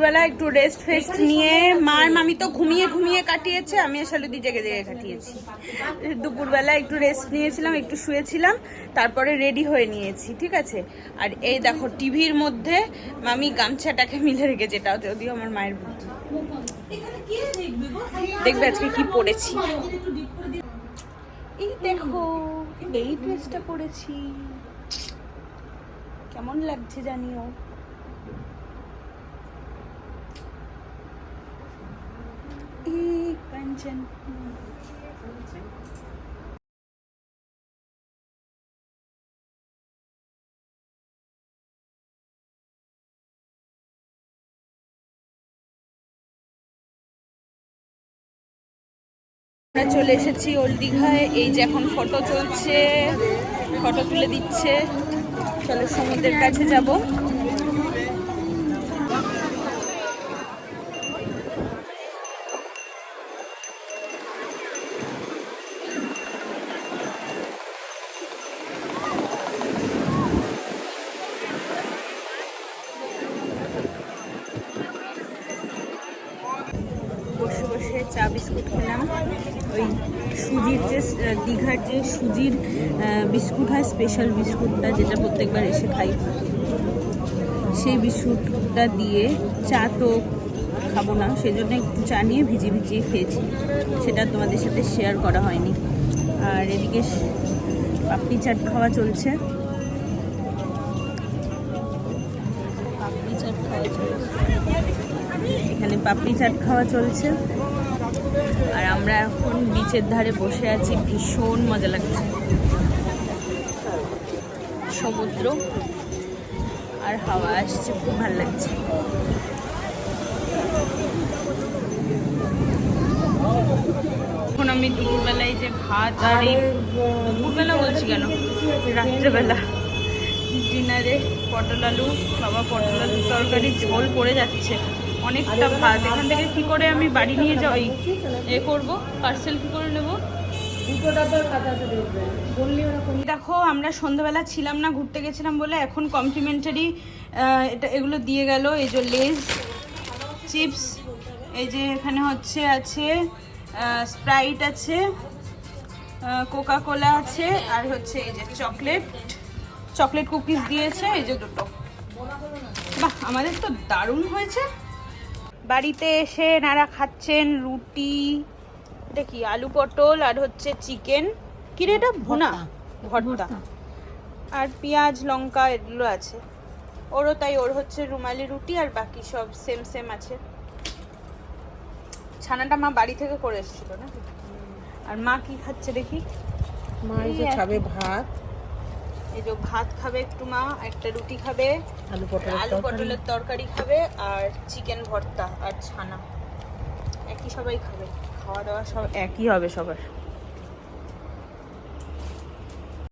দুপুরবেলা একটু rest fest নিয়ে মার মামি তো ঘুমিয়ে ঘুমিয়ে কাটিয়েছে, আমি আর শালুদি জেগে জেগে কাটিয়েছি। দুপুরবেলা একটু রেস্ট নিয়েছিলাম, একটু শুয়েছিলাম, তারপরে রেডি হয়ে নিয়েছি, ঠিক আছে। আর এই দেখো টিভির মধ্যে মামি গামছাটাকে মিলে রেখেছে, এটা যদিও আমার মায়ের বুদ্ধি। দেখবে আজকে কি পরেছি, এই দেখো এই ড্রেসটা পরেছি, কেমন লাগছে জানিও। কাঞ্চন আমরা চলে এসেছি ওল্ড দীঘায়। এই যে এখন ফটো চলছে, ফটো তুলে দিচ্ছে। চলো সমুদ্রের কাছে যাব। বসে বসে চা বিস্কুট খেলাম, ওই সুজির যে দীঘার যে সুজির বিস্কুট হয়, স্পেশাল বিস্কুটটা যেটা প্রত্যেকবার এসে খাই, সেই বিস্কুটটা দিয়ে। চা তো খাবো না, সেই জন্য একটু চা নিয়ে ভিজিয়ে ভিজিয়ে খেয়েছি, সেটা তোমাদের সাথে শেয়ার করা হয়নি। আর এদিকে পাপড়ি চাট খাওয়া চলছে, পাপড়ি চাট খাওয়া চলছে, এখানে পাপড়ি চাট খাওয়া চলছে। আর আমরা এখন বিচের ধারে বসে আছি, ভীষণ মজা লাগছে, সমুদ্র আর হাওয়া আসছে, খুব ভালো লাগছে। এখন আমি দুপুরবেলায় যে ভাত, আর এই দুপুরবেলা বলছি কেন, রাত্রেবেলা ডিনারে পটল আলু, বাবা পটল আলুর তরকারি, ঝোল পড়ে যাচ্ছে অনেকটা ভাত। এখান থেকে কি করে আমি বাড়ি নিয়ে যাই এ করবো, পার্সেল কি করে নেবো। দেখো আমরা সন্ধ্যাবেলা ছিলাম না, ঘুরতে গেছিলাম বলে, এখন কমপ্লিমেন্টারি এগুলো দিয়ে গেল। এই যে লেজ চিপস, এই যে এখানে হচ্ছে আছে স্প্রাইট আছে, কোকা কোলা আছে, আর হচ্ছে এই যে চকলেট কুকিজ দিয়েছে, এই যে দুটো। বাহ, আমাদের তো দারুণ হয়েছে। বাড়িতে এসে নারা খাচ্ছেন রুটি, এটা কি আলু পটল আর হচ্ছে চিকেন, কি রে এটা, ভুনা ভর্তা, আর পেঁয়াজ লঙ্কা এগুলো আছে। ওরও তাই, ওর হচ্ছে রুমালি রুটি, আর বাকি সব সেম সেম আছে। ছানাটা মা বাড়ি থেকে করে এসেছিল না। আর মা কি খাচ্ছে দেখি, মা এই যে খাবে ভাত, এই যে ভাত খাবে একটু, মা একটা রুটি খাবে, আলু পটলের তরকারি খাবে, আর চিকেন ভর্তা আর ছানা, একই সবাই খাবে, খাওয়া দাওয়া সব একই হবে সবার।